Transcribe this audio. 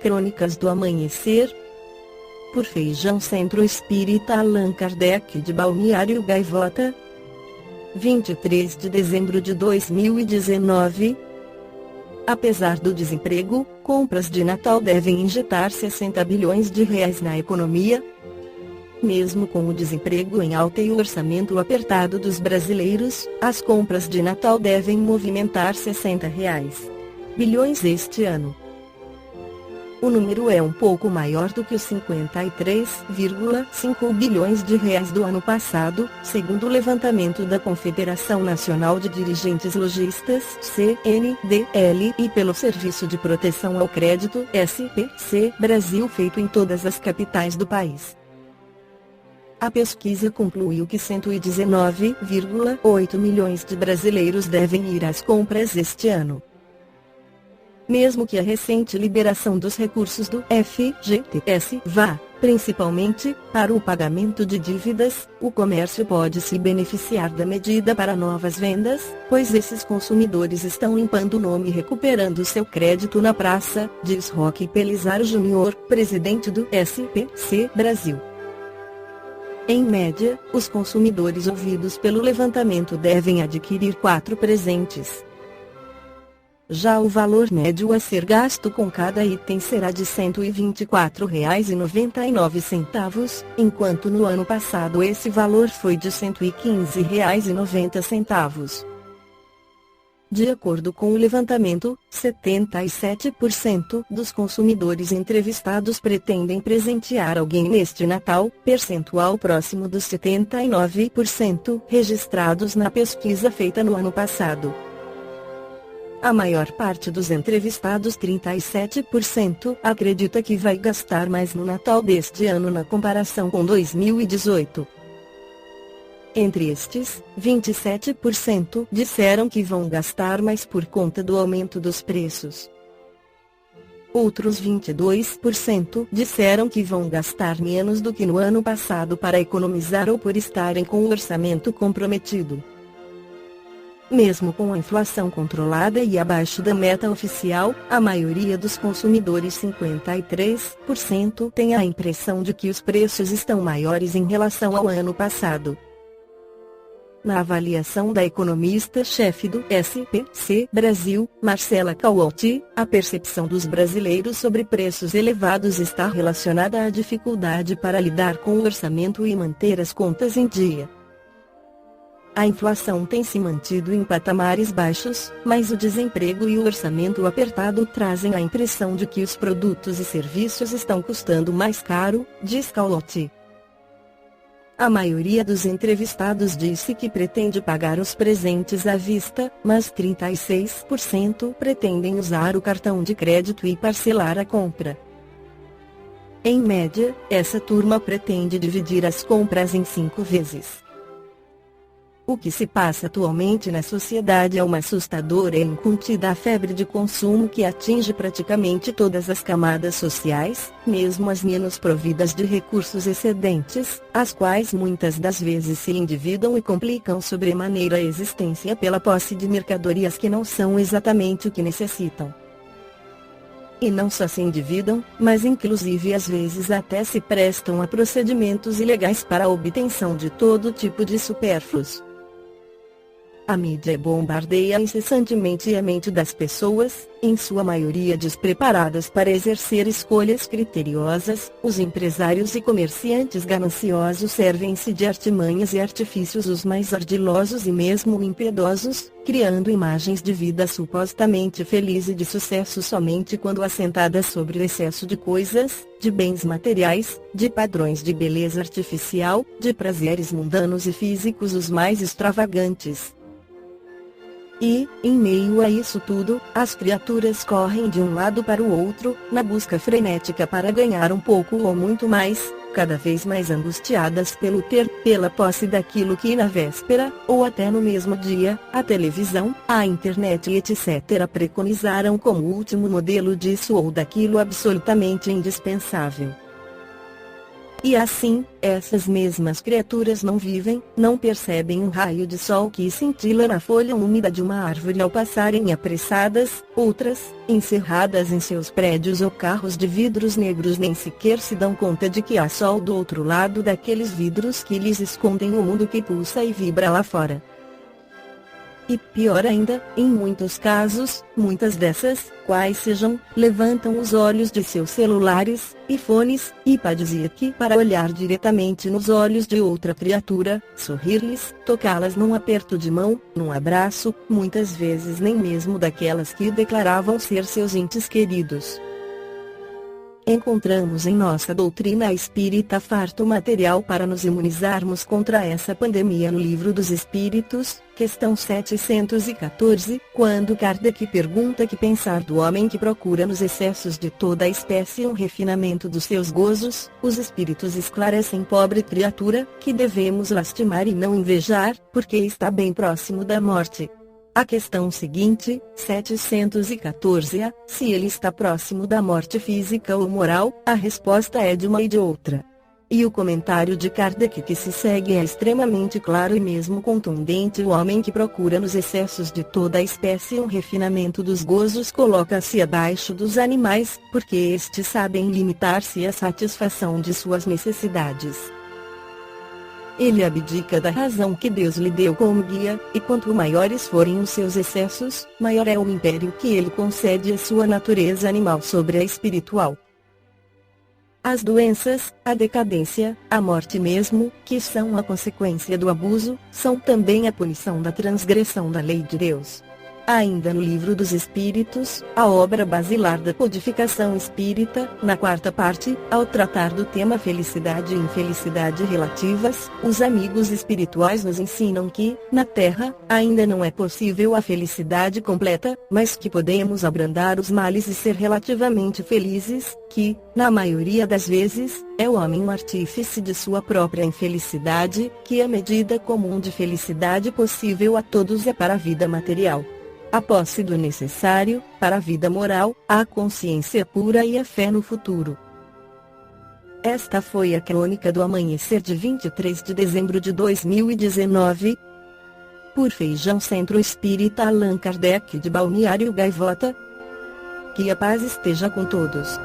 Crônicas do Amanhecer, por Feijão Centro Espírita Allan Kardec de Balneário Gaivota, 23 de dezembro de 2019. Apesar do desemprego, compras de Natal devem injetar 60 bilhões de reais na economia. Mesmo com o desemprego em alta e o orçamento apertado dos brasileiros, as compras de Natal devem movimentar 60 bilhões este ano. O número é um pouco maior do que os 53,5 bilhões de reais do ano passado, segundo o levantamento da Confederação Nacional de Dirigentes Lojistas (CNDL) e pelo Serviço de Proteção ao Crédito (SPC) Brasil, feito em todas as capitais do país. A pesquisa concluiu que 119,8 milhões de brasileiros devem ir às compras este ano. Mesmo que a recente liberação dos recursos do FGTS vá, principalmente, para o pagamento de dívidas, o comércio pode se beneficiar da medida para novas vendas, pois esses consumidores estão limpando o nome e recuperando seu crédito na praça, diz Roque Pelizar Júnior, presidente do SPC Brasil. Em média, os consumidores ouvidos pelo levantamento devem adquirir 4 presentes. Já o valor médio a ser gasto com cada item será de R$ 124,99, enquanto no ano passado esse valor foi de R$ 115,90. De acordo com o levantamento, 77% dos consumidores entrevistados pretendem presentear alguém neste Natal, percentual próximo dos 79% registrados na pesquisa feita no ano passado. A maior parte dos entrevistados, 37%, acredita que vai gastar mais no Natal deste ano na comparação com 2018. Entre estes, 27% disseram que vão gastar mais por conta do aumento dos preços. Outros 22% disseram que vão gastar menos do que no ano passado para economizar ou por estarem com o orçamento comprometido. Mesmo com a inflação controlada e abaixo da meta oficial, a maioria dos consumidores, 53%, tem a impressão de que os preços estão maiores em relação ao ano passado. Na avaliação da economista-chefe do SPC Brasil, Marcela Caualti, a percepção dos brasileiros sobre preços elevados está relacionada à dificuldade para lidar com o orçamento e manter as contas em dia. A inflação tem se mantido em patamares baixos, mas o desemprego e o orçamento apertado trazem a impressão de que os produtos e serviços estão custando mais caro, diz Caulotti. A maioria dos entrevistados disse que pretende pagar os presentes à vista, mas 36% pretendem usar o cartão de crédito e parcelar a compra. Em média, essa turma pretende dividir as compras em 5 vezes. O que se passa atualmente na sociedade é uma assustadora e incontida febre de consumo que atinge praticamente todas as camadas sociais, mesmo as menos providas de recursos excedentes, as quais muitas das vezes se endividam e complicam sobremaneira a existência pela posse de mercadorias que não são exatamente o que necessitam. E não só se endividam, mas inclusive às vezes até se prestam a procedimentos ilegais para a obtenção de todo tipo de supérfluos. A mídia bombardeia incessantemente a mente das pessoas, em sua maioria despreparadas para exercer escolhas criteriosas. Os empresários e comerciantes gananciosos servem-se de artimanhas e artifícios os mais ardilosos e mesmo impiedosos, criando imagens de vida supostamente feliz e de sucesso somente quando assentadas sobre o excesso de coisas, de bens materiais, de padrões de beleza artificial, de prazeres mundanos e físicos os mais extravagantes. E, em meio a isso tudo, as criaturas correm de um lado para o outro, na busca frenética para ganhar um pouco ou muito mais, cada vez mais angustiadas pela posse daquilo que na véspera, ou até no mesmo dia, a televisão, a internet e etc. preconizaram como último modelo disso ou daquilo absolutamente indispensável. E assim, essas mesmas criaturas não vivem, não percebem um raio de sol que cintila na folha úmida de uma árvore ao passarem apressadas, outras, encerradas em seus prédios ou carros de vidros negros, nem sequer se dão conta de que há sol do outro lado daqueles vidros que lhes escondem o mundo que pulsa e vibra lá fora. E pior ainda, em muitos casos, muitas dessas, quais sejam, levantam os olhos de seus celulares, iPhones, iPads e aqui para olhar diretamente nos olhos de outra criatura, sorrir-lhes, tocá-las num aperto de mão, num abraço, muitas vezes nem mesmo daquelas que declaravam ser seus entes queridos. Encontramos em nossa doutrina espírita farto material para nos imunizarmos contra essa pandemia no Livro dos Espíritos, questão 714, quando Kardec pergunta que pensar do homem que procura nos excessos de toda a espécie um refinamento dos seus gozos, os espíritos esclarecem: pobre criatura, que devemos lastimar e não invejar, porque está bem próximo da morte. A questão seguinte, 714, se ele está próximo da morte física ou moral, a resposta é de uma e de outra. E o comentário de Kardec que se segue é extremamente claro e mesmo contundente: o homem que procura nos excessos de toda a espécie um refinamento dos gozos coloca-se abaixo dos animais, porque estes sabem limitar-se à satisfação de suas necessidades. Ele abdica da razão que Deus lhe deu como guia, e quanto maiores forem os seus excessos, maior é o império que ele concede à sua natureza animal sobre a espiritual. As doenças, a decadência, a morte mesmo, que são a consequência do abuso, são também a punição da transgressão da lei de Deus. Ainda no Livro dos Espíritos, a obra basilar da codificação espírita, na quarta parte, ao tratar do tema felicidade e infelicidade relativas, os amigos espirituais nos ensinam que, na Terra, ainda não é possível a felicidade completa, mas que podemos abrandar os males e ser relativamente felizes, que, na maioria das vezes, é o homem o artífice de sua própria infelicidade, que a medida comum de felicidade possível a todos é para a vida material. A posse do necessário, para a vida moral, a consciência pura e a fé no futuro. Esta foi a crônica do amanhecer de 23 de dezembro de 2019. Por Feijão Centro Espírita Allan Kardec de Balneário Gaivota. Que a paz esteja com todos.